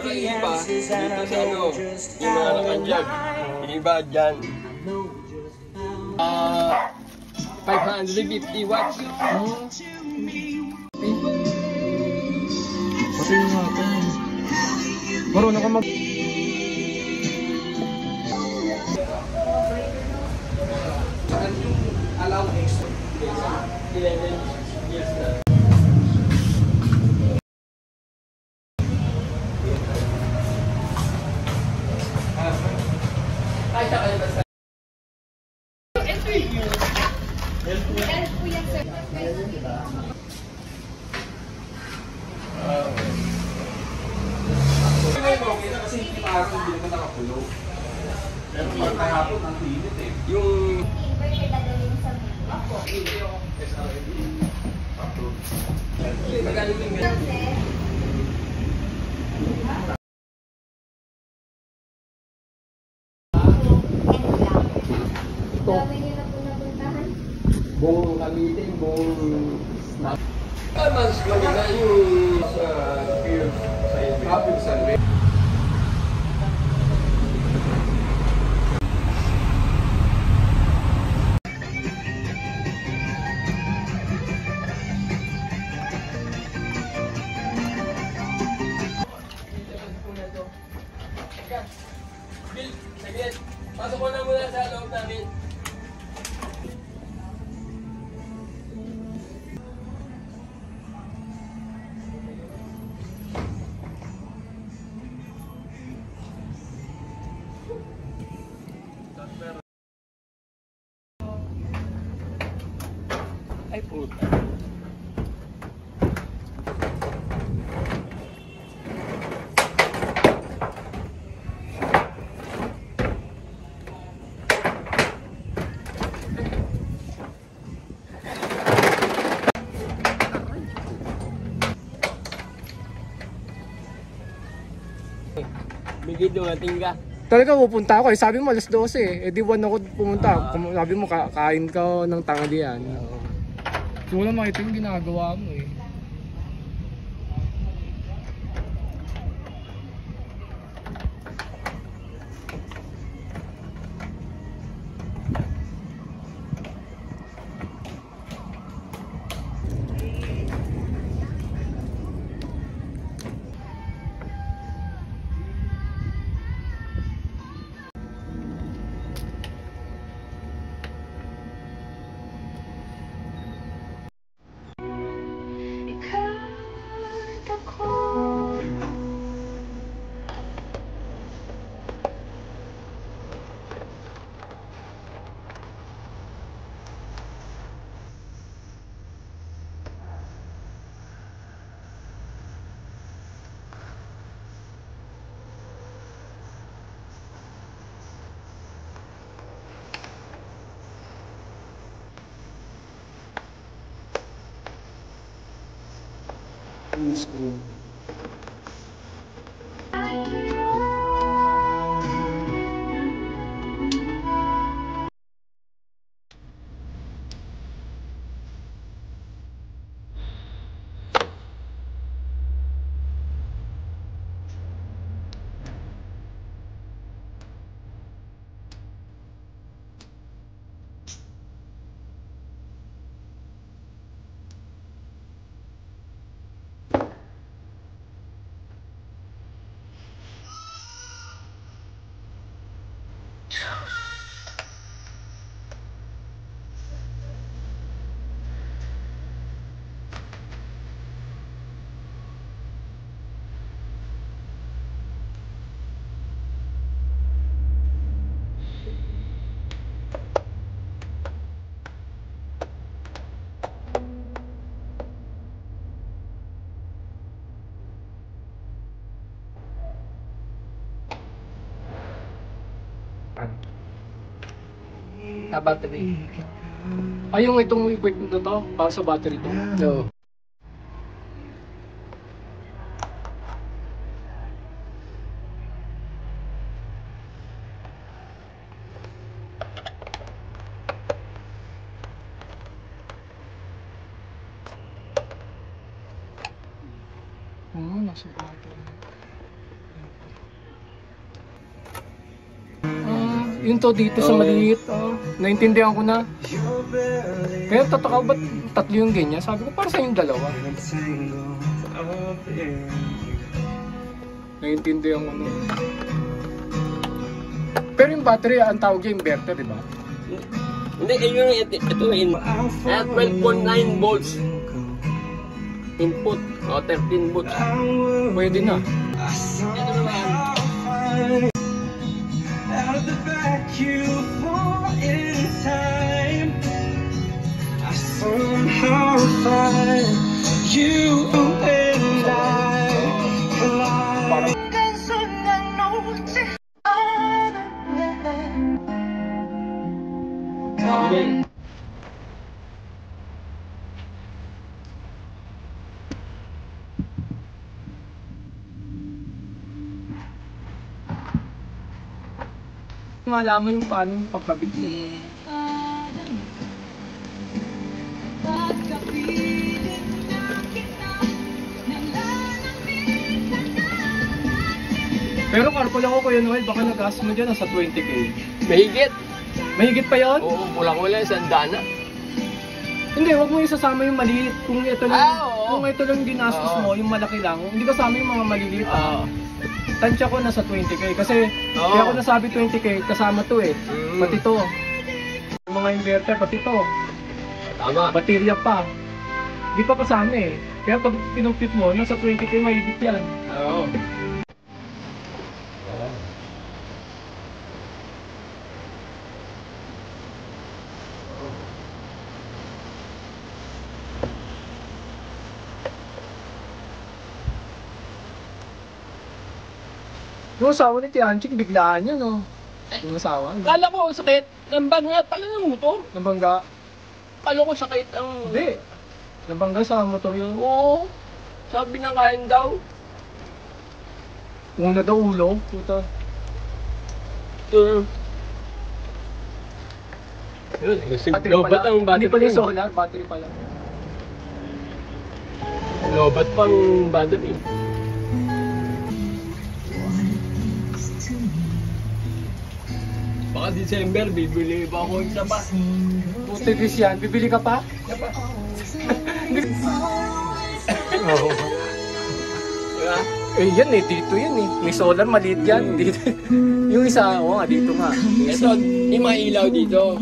Tsaka iba, dito sa ano, yung mga nakandyan. Yung iba dyan. 550 watts. Pati yung mga ito. Marunong ka mag... Saan yung allow extra? 11 years na. Ay, saka yung basta. Kasi hindi parang hindi naman nakapulo. Pero kahapon ang init eh. Yung... Magaling yung ganyan. Buong Cavite, buong snap. Mas maganda yung sa field sa Apple Sunday. Bill, saglit. Pasok ko na muna sa loob namin. Ay puta. Bigid dumating ka. Talaga pupunta ako eh. Sabi mo alas 12 eh. Eh di 1 ako pumunta. Sabi mo kain ka ng tanghalian. So wala makita yung ginagawa mo eh. Screen. Sa battery. Ay, yung itong equipment na to, para sa battery to. No. Oo, nasa battery. Yun to dito sa Oo. maliit. Naintindihan ko na. Kaya tataka ba't tatlo yung ganyan? Sabi ko, para sa yung dalawa. Naintindihan ko na. Pero yung battery, ang tawag niya inverter, di ba? Hindi, ito in 12.9 volts. Input, 13 volts. Pwede na. Ito naman. Parang Okay. malaman yung paano yung pagkabit niya. Pero carpool ako, Kuya Noel, baka nag-gas mo dyan, nasa 20k. Mahigit. Mahigit pa yun? Oo, kulang-kulang isang dana. Hindi, wag mo isasama yung maliit. Kung ito lang, Oo. kung ito lang ginastos Oo. mo, yung malaki lang, hindi kasama yung mga maliliit. Oo. Tansya ko nasa 20k. Kasi, Oo. kaya ako nasabi 20k, kasama to eh. Mm. Pati to. Yung mga inverter, pati to. Tama. Baterya pa. Di pa kasama eh. Kaya pag pinumpit mo, nasa 20k mahigit yan. Oo. Yung asawa ni Tianchik, biglaan yun, no? Yung asawa. Kala ko sakit. Nambangga pala ng motor. Nabangga. Kala ko sakit ang... Hindi. Nabangga sa motor yun. Oo. Sabi ng kain daw. Una daw ulo. Puta. Ito. Yun, lobat ang Hindi battery. pala yung solar, battery pala. Lobat pang battery. Baka December, bibili pa ako isa pa. Putigis yan. Bibili ka pa? Oo. Diba? Eh yan eh, dito yan eh. May solar, maliit yan. Dito. Yung isa, oo nga, dito nga. Ito, may mga ilaw dito.